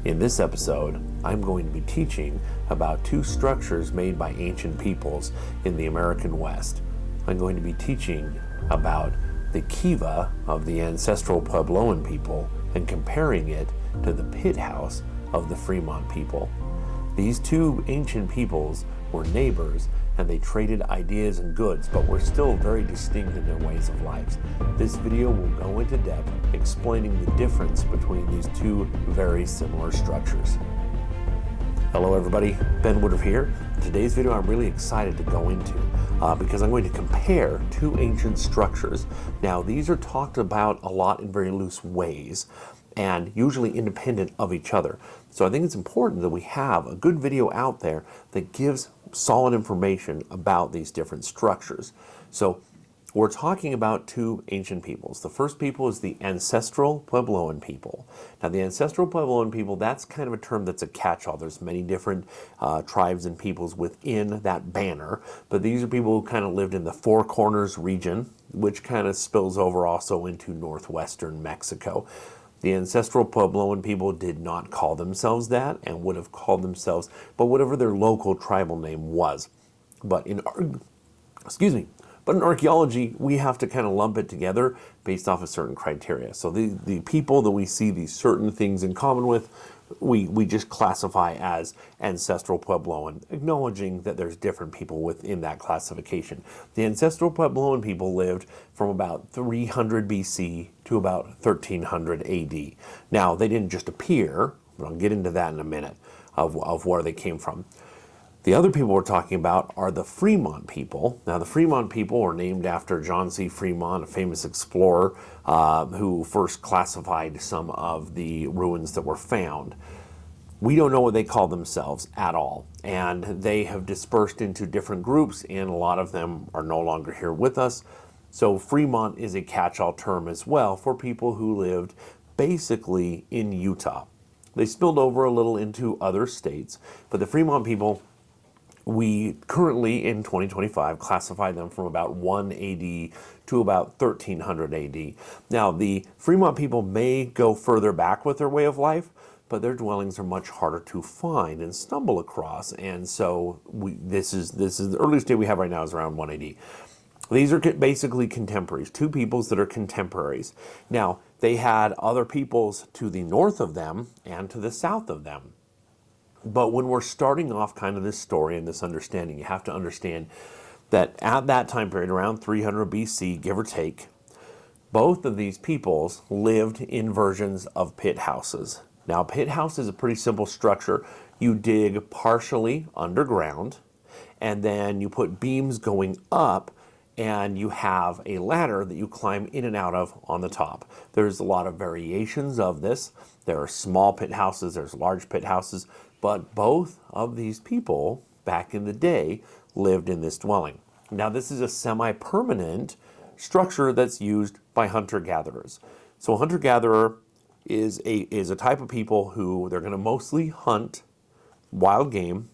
In this episode, I'm going to be teaching about two structures made by ancient peoples in the American West. I'm going to be teaching about the Kiva of the Ancestral Puebloan people and comparing it to the pit house of the Fremont people. These two ancient peoples were neighbors and they traded ideas and goods, but were still very distinct in their ways of life. This video will go into depth explaining the difference between these two very similar structures. Hello everybody, Ben Woodruff here. In today's video I'm really excited to go into because I'm going to compare two ancient structures. Now these are talked about a lot in very loose ways and usually independent of each other. So I think it's important that we have a good video out there that gives solid information about these different structures. So we're talking about two ancient peoples. The first people is the Ancestral Puebloan people. Now the Ancestral Puebloan people, that's kind of a term that's a catch-all. There's many different tribes and peoples within that banner, but these are people who kind of lived in the Four Corners region, which kind of spills over also into northwestern Mexico. The Ancestral Puebloan people did not call themselves that and would have called themselves, but whatever their local tribal name was. But in archaeology, we have to kind of lump it together based off of certain criteria. So the people that we see these certain things in common with, we just classify as Ancestral Puebloan, acknowledging that there's different people within that classification. The Ancestral Puebloan people lived from about 300 BC to about 1300 AD. Now, they didn't just appear, but I'll get into that in a minute of where they came from. The other people we're talking about are the Fremont people. Now, the Fremont people are named after John C. Fremont, a famous explorer who first classified some of the ruins that were found. We don't know what they call themselves at all, and they have dispersed into different groups, and a lot of them are no longer here with us. So Fremont is a catch-all term as well for people who lived basically in Utah. They spilled over a little into other states, but the Fremont people, we currently in 2025 classify them from about 1 AD to about 1300 AD. Now, the Fremont people may go further back with their way of life, but their dwellings are much harder to find and stumble across. And so this is the earliest date we have right now is around 1 AD. These are basically contemporaries, two peoples that are contemporaries. Now, they had other peoples to the north of them and to the south of them. But when we're starting off kind of this story and this understanding, you have to understand that at that time period, around 300 BC, give or take, both of these peoples lived in versions of pit houses. Now, a pit house is a pretty simple structure. You dig partially underground, and then you put beams going up, and you have a ladder that you climb in and out of on the top. There's a lot of variations of this. There are small pit houses, there's large pit houses, but both of these people back in the day lived in this dwelling. Now, this is a semi-permanent structure that's used by hunter-gatherers. So a hunter-gatherer is a type of people who they're going to mostly hunt wild game,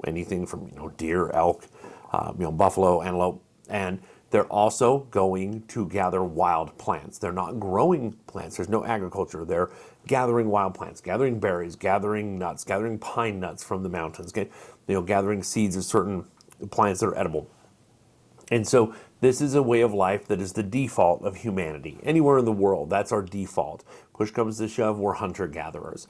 anything from deer, elk, buffalo, antelope, and they're also going to gather wild plants. They're not growing plants. There's no agriculture. They're gathering wild plants, gathering berries, gathering nuts, gathering pine nuts from the mountains, gathering seeds of certain plants that are edible. And so this is a way of life that is the default of humanity. Anywhere in the world, that's our default. Push comes to shove, we're hunter-gatherers.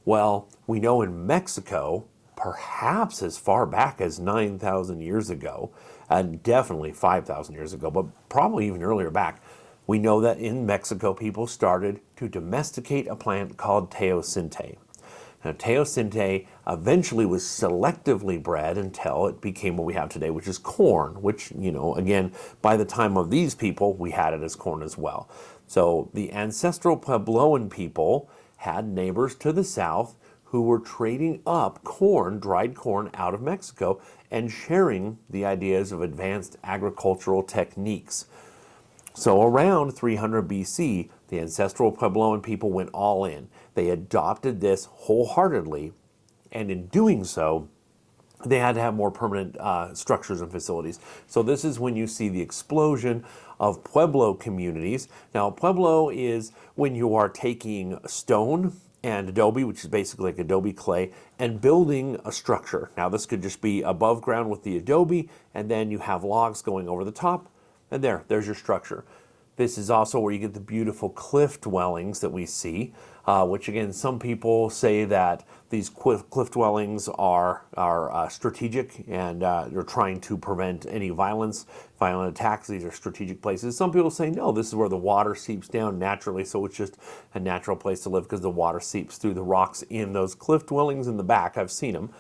Well, we know in Mexico, perhaps as far back as 9,000 years ago, and definitely 5,000 years ago, but probably even earlier back, we know that in Mexico, people started to domesticate a plant called teosinte. Now, teosinte eventually was selectively bred until it became what we have today, which is corn, which, again, by the time of these people, we had it as corn as well. So the Ancestral Puebloan people had neighbors to the south who were trading up corn, dried corn, out of Mexico and sharing the ideas of advanced agricultural techniques. So around 300 BC, the Ancestral Puebloan people went all in. They adopted this wholeheartedly, and in doing so, they had to have more permanent structures and facilities. So this is when you see the explosion of pueblo communities. Now, pueblo is when you are taking stone and adobe, which is basically like adobe clay, and building a structure. Now this could just be above ground with the adobe, and then you have logs going over the top, and there's your structure. This is also where you get the beautiful cliff dwellings that we see, which again, some people say that these cliff dwellings are strategic and they're trying to prevent any violent attacks. These are strategic places. Some people say, no, this is where the water seeps down naturally, so it's just a natural place to live because the water seeps through the rocks in those cliff dwellings in the back. I've seen them.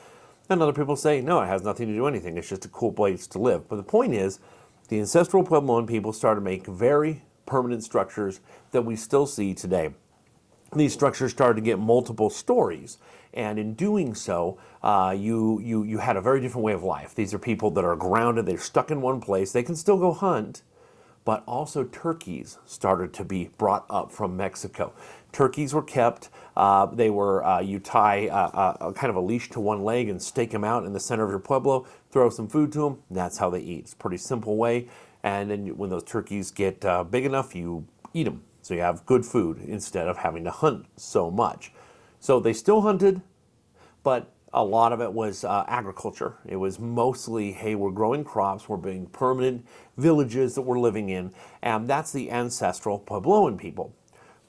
And other people say, no, it has nothing to do with anything. It's just a cool place to live. But the point is, the ancestral Puebloan people started making very permanent structures that we still see today. These structures started to get multiple stories, and in doing so, you had a very different way of life. These are people that are grounded, they're stuck in one place, they can still go hunt, but also turkeys started to be brought up from Mexico. Turkeys were kept, you tie kind of a leash to one leg and stake them out in the center of your pueblo, throw some food to them, and that's how they eat. It's a pretty simple way, and then when those turkeys get big enough, you eat them. So you have good food instead of having to hunt so much. So they still hunted, but a lot of it was agriculture. It was mostly, hey, we're growing crops, we're being permanent villages that we're living in, and that's the ancestral Puebloan people.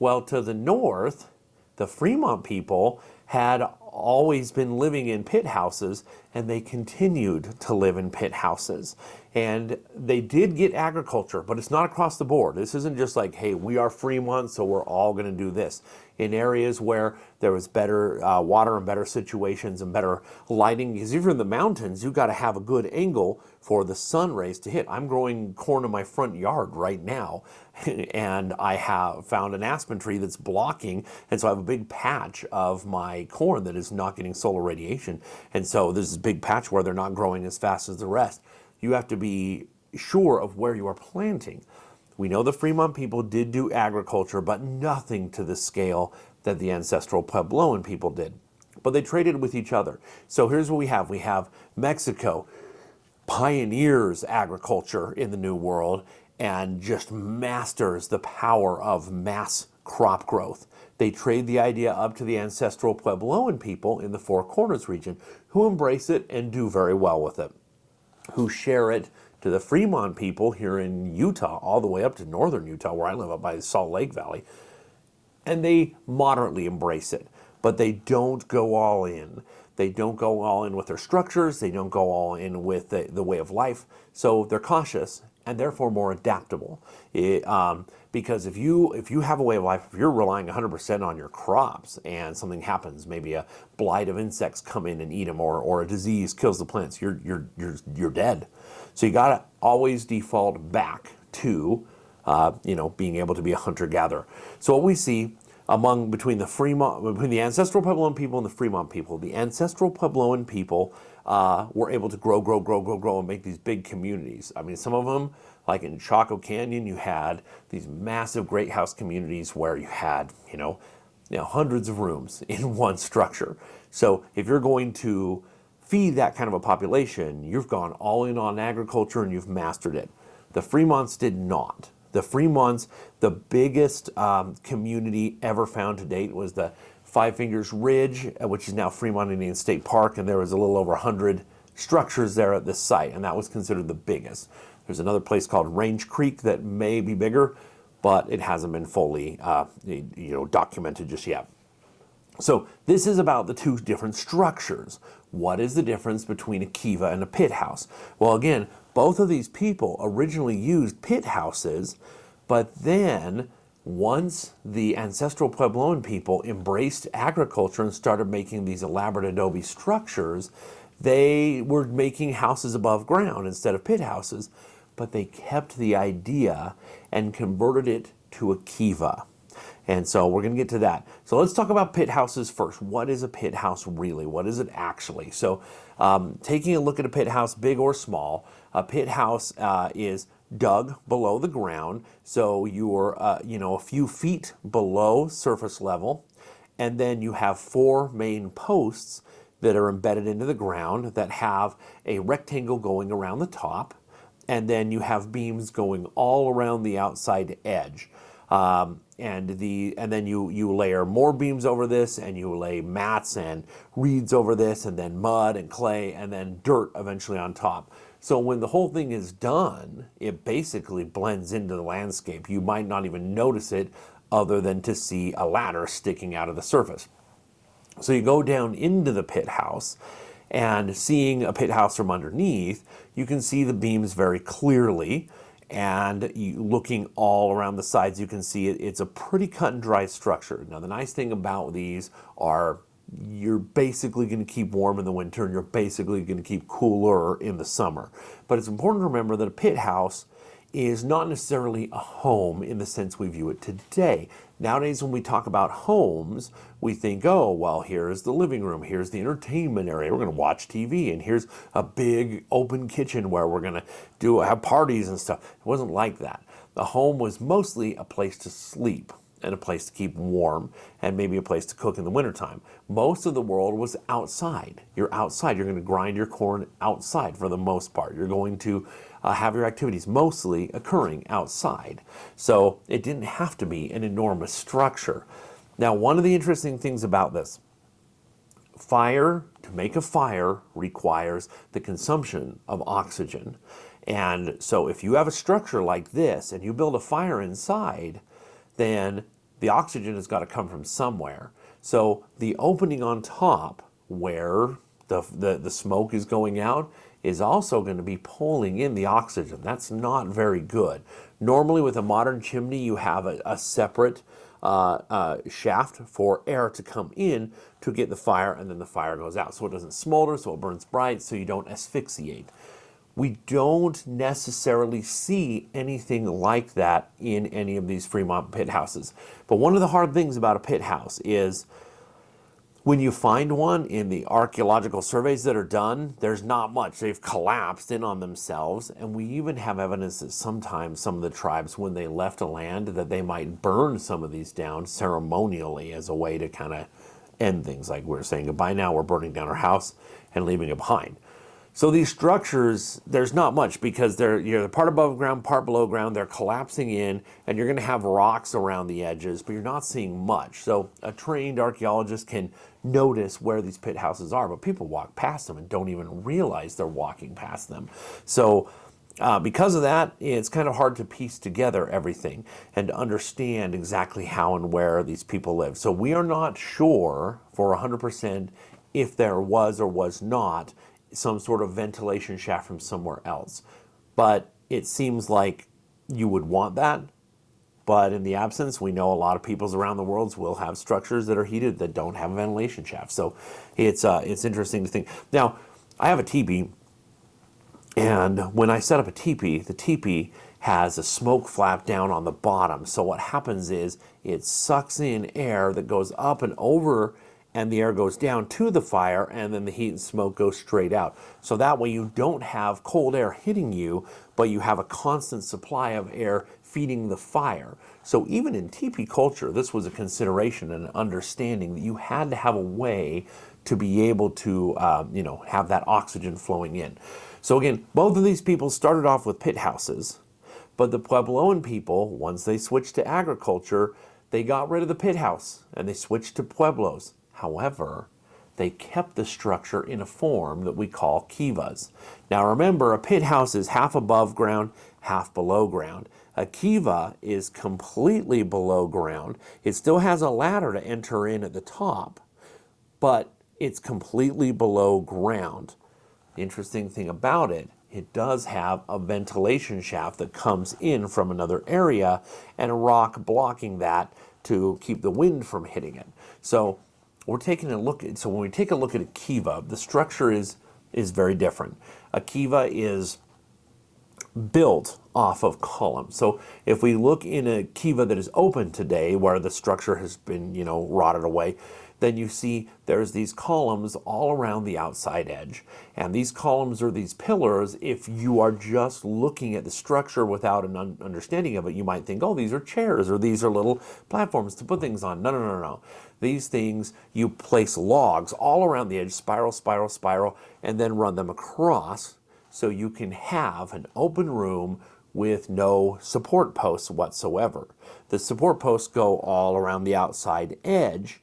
Well, to the north, the Fremont people had always been living in pit houses, and they continued to live in pit houses. And they did get agriculture, but it's not across the board. This isn't just like, hey, we are Fremont, so we're all going to do this. In areas where there was better water and better situations and better lighting, because if you're in the mountains, you've got to have a good angle for the sun rays to hit. I'm growing corn in my front yard right now, and I have found an aspen tree that's blocking, and so I have a big patch of my corn that is not getting solar radiation. And so there's this big patch where they're not growing as fast as the rest. You have to be sure of where you are planting. We know the Fremont people did do agriculture, but nothing to the scale that the ancestral Puebloan people did. But they traded with each other. So here's what we have. We have Mexico pioneers agriculture in the New World and just masters the power of mass crop growth. They trade the idea up to the ancestral Puebloan people in the Four Corners region, who embrace it and do very well with it, who share it to the Fremont people here in Utah, all the way up to northern Utah, where I live up by the Salt Lake Valley, and they moderately embrace it, but they don't go all in. They don't go all in with their structures, they don't go all in with the way of life, so they're cautious and therefore more adaptable. Because if you have a way of life, if you're relying 100% on your crops and something happens, maybe a blight of insects come in and eat them, or a disease kills the plants, you're dead. So you got to always default back to being able to be a hunter-gatherer. So what we see between the ancestral Puebloan people and the Fremont people, the ancestral Puebloan people were able to grow and make these big communities. I mean, some of them, like in Chaco Canyon, you had these massive great house communities where you had, hundreds of rooms in one structure. So if you're going to feed that kind of a population, you've gone all in on agriculture and you've mastered it. The Fremonts did not. The Fremonts, the biggest community ever found to date was the Five Fingers Ridge, which is now Fremont Indian State Park, and there was a little over 100 structures there at this site, and that was considered the biggest. There's another place called Range Creek that may be bigger, but it hasn't been fully documented just yet. So this is about the two different structures. What is the difference between a kiva and a pit house? Well, again, both of these people originally used pit houses, but then once the ancestral Puebloan people embraced agriculture and started making these elaborate adobe structures, they were making houses above ground instead of pit houses, but they kept the idea and converted it to a kiva. And so we're going to get to that. So let's talk about pit houses first. What is a pit house really? What is it actually? So taking a look at a pit house, big or small, a pit house is dug below the ground. So you're a few feet below surface level. And then you have four main posts that are embedded into the ground that have a rectangle going around the top. And then you have beams going all around the outside edge. And then you layer more beams over this, and you lay mats and reeds over this, and then mud and clay, and then dirt eventually on top. So when the whole thing is done, it basically blends into the landscape. You might not even notice it other than to see a ladder sticking out of the surface. So you go down into the pit house, and seeing a pit house from underneath, you can see the beams very clearly. And looking all around the sides, you can see it's a pretty cut and dry structure. Now, the nice thing about these are you're basically going to keep warm in the winter, and you're basically going to keep cooler in the summer. But it's important to remember that a pit house is not necessarily a home in the sense we view it today. Nowadays, when we talk about homes, we think, oh, well, here's the living room, here's the entertainment area, we're going to watch TV, and here's a big open kitchen where we're going to have parties and stuff. It wasn't like that. The home was mostly a place to sleep and a place to keep warm, and maybe a place to cook in the wintertime. Most of the world was outside. You're outside. You're going to grind your corn outside for the most part. You're going to have your activities mostly occurring outside. So it didn't have to be an enormous structure. Now, one of the interesting things about this, to make a fire requires the consumption of oxygen. And so if you have a structure like this and you build a fire inside, then the oxygen has got to come from somewhere. So the opening on top where the smoke is going out is also going to be pulling in the oxygen. That's not very good. Normally with a modern chimney, you have a separate shaft for air to come in to get the fire, and then the fire goes out. So it doesn't smolder, so it burns bright, so you don't asphyxiate. We don't necessarily see anything like that in any of these Fremont pit houses. But one of the hard things about a pit house is when you find one in the archaeological surveys that are done, there's not much. They've collapsed in on themselves. And we even have evidence that sometimes some of the tribes, when they left a land, that they might burn some of these down ceremonially as a way to kind of end things. Like we're saying goodbye now, we're burning down our house and leaving it behind. So these structures, there's not much because they're part above ground, part below ground. They're collapsing in, and you're going to have rocks around the edges, but you're not seeing much. So a trained archaeologist can notice where these pit houses are, but people walk past them and don't even realize they're walking past them. So because of that, it's kind of hard to piece together everything and to understand exactly how and where these people live. So we are not sure for 100% if there was or was not some sort of ventilation shaft from somewhere else. But it seems like you would want that. But in the absence, we know a lot of peoples around the world will have structures that are heated that don't have a ventilation shaft. So it's interesting to think. Now, I have a teepee, and when I set up a teepee, the teepee has a smoke flap down on the bottom. So what happens is it sucks in air that goes up and over, and the air goes down to the fire, and then the heat and smoke goes straight out. So that way you don't have cold air hitting you, but you have a constant supply of air feeding the fire. So even in teepee culture, this was a consideration and an understanding that you had to have a way to be able to have that oxygen flowing in. So again, both of these people started off with pit houses, but the Puebloan people, once they switched to agriculture, they got rid of the pit house and they switched to pueblos. However, they kept the structure in a form that we call kivas. Now remember, a pit house is half above ground, half below ground. A kiva is completely below ground. It still has a ladder to enter in at the top, but it's completely below ground. The interesting thing about it, it does have a ventilation shaft that comes in from another area and a rock blocking that to keep the wind from hitting it. So when we take a look at a kiva, the structure is very different. A kiva is built off of columns. So if we look in a kiva that is open today, where the structure has been, rotted away, then you see there's these columns all around the outside edge. And these columns or these pillars, if you are just looking at the structure without an understanding of it, you might think, oh, these are chairs or these are little platforms to put things on. No. These things, you place logs all around the edge, spiral, spiral, spiral, and then run them across so you can have an open room with no support posts whatsoever. The support posts go all around the outside edge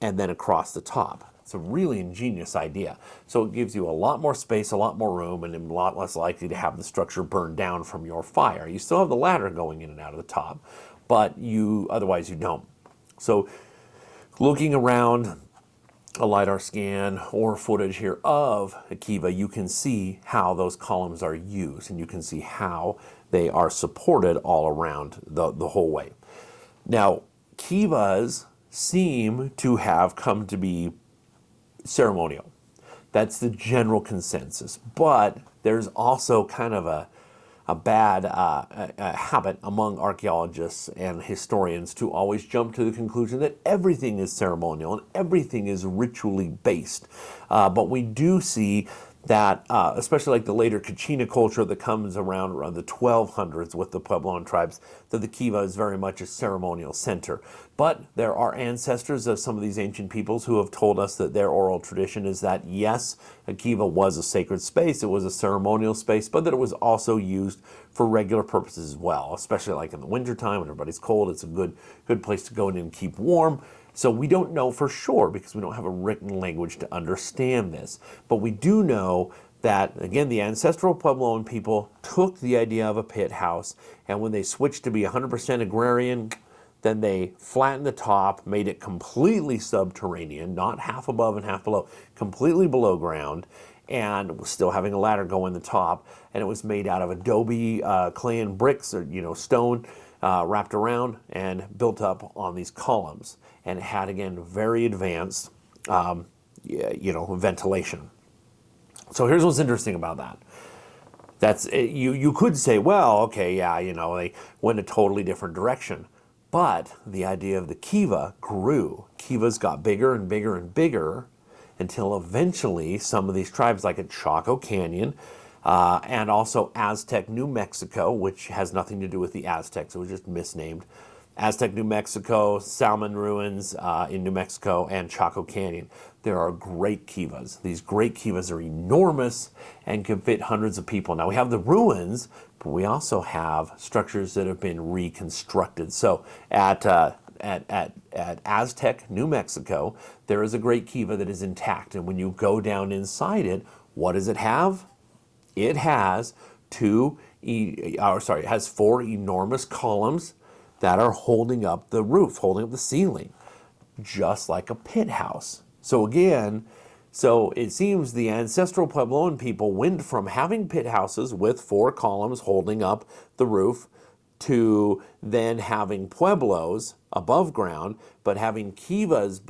and then across the top. It's a really ingenious idea. So it gives you a lot more space, a lot more room, and a lot less likely to have the structure burn down from your fire. You still have the ladder going in and out of the top, but otherwise you don't. So looking around a LiDAR scan or footage here of a Kiva, you can see how those columns are used, and you can see how they are supported all around the whole way. Now, Kivas seem to have come to be ceremonial. That's the general consensus. But there's also kind of a bad habit among archaeologists and historians to always jump to the conclusion that everything is ceremonial and everything is ritually based. But we do see that, especially like the later Kachina culture that comes around the 1200s with the Puebloan tribes, that the Kiva is very much a ceremonial center. But there are ancestors of some of these ancient peoples who have told us that their oral tradition is that, yes, a Kiva was a sacred space, it was a ceremonial space, but that it was also used for regular purposes as well, especially like in the wintertime when everybody's cold. It's a good place to go in and keep warm. So we don't know for sure because we don't have a written language to understand this. But we do know that, again, the ancestral Puebloan people took the idea of a pit house, and when they switched to be 100% agrarian, then they flattened the top, made it completely subterranean, not half above and half below, completely below ground, and was still having a ladder go in the top. And it was made out of adobe, clay and bricks, or stone, wrapped around and built up on these columns. And it had, again, very advanced, ventilation. So here's what's interesting about that. That's you could say, well, okay, yeah, they went a totally different direction. But the idea of the Kiva grew. Kivas got bigger and bigger and bigger until eventually some of these tribes, like at Chaco Canyon, and also Aztec, New Mexico, which has nothing to do with the Aztecs, it was just misnamed. Aztec, New Mexico, Salmon Ruins in New Mexico, and Chaco Canyon. There are great Kivas. These great Kivas are enormous and can fit hundreds of people. Now we have the ruins, but we also have structures that have been reconstructed. So at Aztec, New Mexico, there is a great Kiva that is intact. And when you go down inside it, what does it have? It has it has 4 enormous columns that are holding up the roof, holding up the ceiling, just like a pit house. So again, it seems the ancestral Puebloan people went from having pit houses with 4 columns holding up the roof to then having pueblos above ground, but having Kivas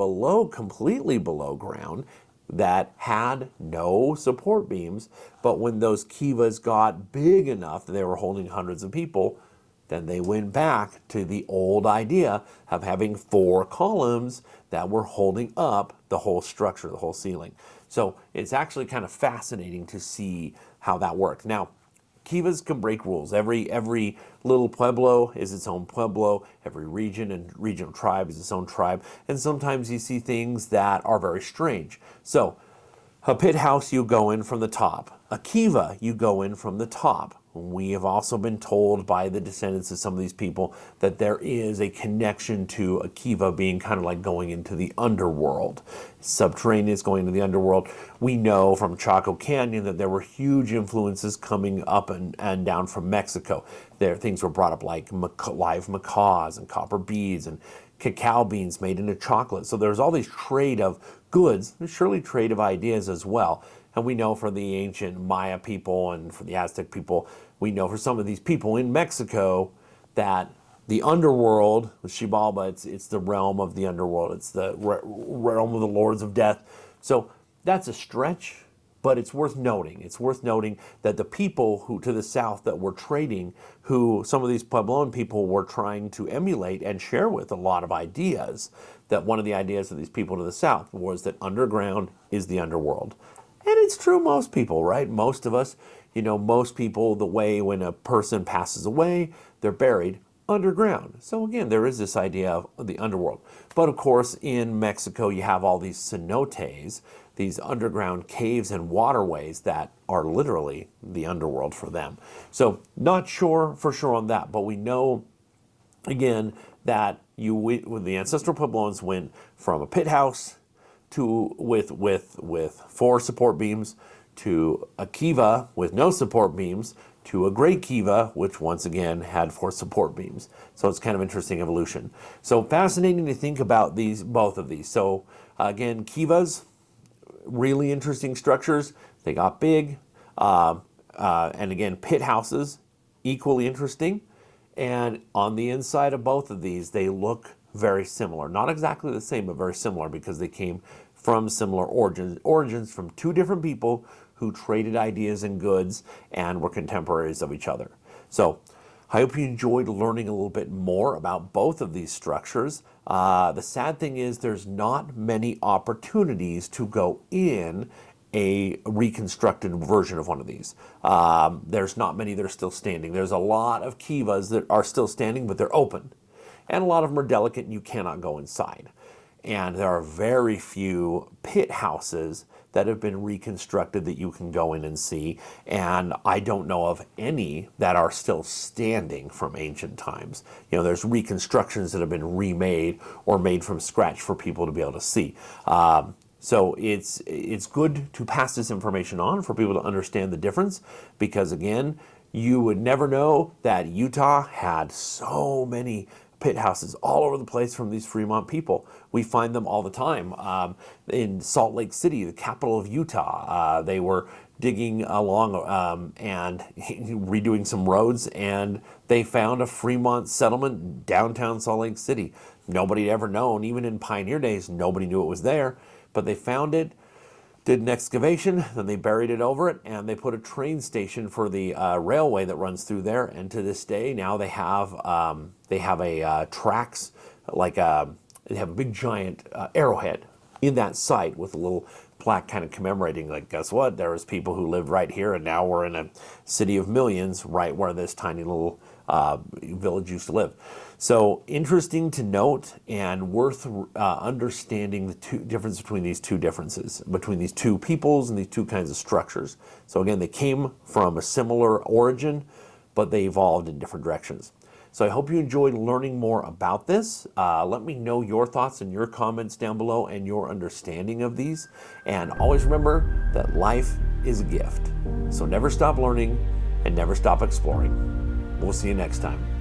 completely below ground, that had no support beams. But when those Kivas got big enough that they were holding hundreds of people, then they went back to the old idea of having 4 columns that were holding up the whole structure, the whole ceiling. So it's actually kind of fascinating to see how that worked. Now, Kivas can break rules. Every little pueblo is its own pueblo. Every region and regional tribe is its own tribe. And sometimes you see things that are very strange. So a pit house, you go in from the top. A Kiva, you go in from the top. We have also been told by the descendants of some of these people that there is a connection to a Kiva being kind of like going into the underworld. Subterraneous, going into the underworld. We know from Chaco Canyon that there were huge influences coming up and down from Mexico. Things were brought up like live macaws and copper beads and cacao beans made into chocolate. So there's all these trade of goods, there's surely trade of ideas as well. And we know for the ancient Maya people and for the Aztec people, we know for some of these people in Mexico that the underworld, with Xibalba, it's the realm of the underworld. It's the realm of the lords of death. So that's a stretch, but it's worth noting. It's worth noting that the people who to the south that were trading, who some of these Puebloan people were trying to emulate and share with a lot of ideas, that one of the ideas of these people to the south was that underground is the underworld. And it's true most people, right? Most of us, most people, the way when a person passes away, they're buried underground. So again, there is this idea of the underworld. But of course, in Mexico, you have all these cenotes, these underground caves and waterways that are literally the underworld for them. So not sure for sure on that, but we know, again, that with the ancestral Puebloans went from a pit house to with 4 support beams to a Kiva with no support beams to a great Kiva, which once again had 4 support beams. So it's kind of interesting evolution. So fascinating to think about both of these. So again, Kivas, really interesting structures. They got big, and again, pit houses, equally interesting. And on the inside of both of these, they look very similar. Not exactly the same, but very similar because they came from similar origins from 2 different people who traded ideas and goods and were contemporaries of each other. So I hope you enjoyed learning a little bit more about both of these structures. The sad thing is there's not many opportunities to go in a reconstructed version of one of these. There's not many that are still standing. There's a lot of Kivas that are still standing, but they're open. And a lot of them are delicate and you cannot go inside. And there are very few pit houses that have been reconstructed that you can go in and see. And I don't know of any that are still standing from ancient times. You know, there's reconstructions that have been remade or made from scratch for people to be able to see. So it's good to pass this information on for people to understand the difference, because again, you would never know that Utah had so many pit houses all over the place from these Fremont people. We find them all the time. In Salt Lake City, the capital of Utah, they were digging along and redoing some roads, and they found a Fremont settlement downtown Salt Lake City. Nobody had ever known, even in pioneer days, nobody knew it was there, but they found it, did an excavation, then they buried it over it, and they put a train station for the railway that runs through there. And to this day, now they have a tracks, like they have a big giant arrowhead in that site with a little plaque kind of commemorating, like, guess what? There was people who lived right here, and now we're in a city of millions right where this tiny little village used to live. So interesting to note and worth understanding the difference between these two differences, between these two peoples and these two kinds of structures. So again, they came from a similar origin, but they evolved in different directions. So I hope you enjoyed learning more about this. Let me know your thoughts and your comments down below and your understanding of these. And always remember that life is a gift. So never stop learning and never stop exploring. We'll see you next time.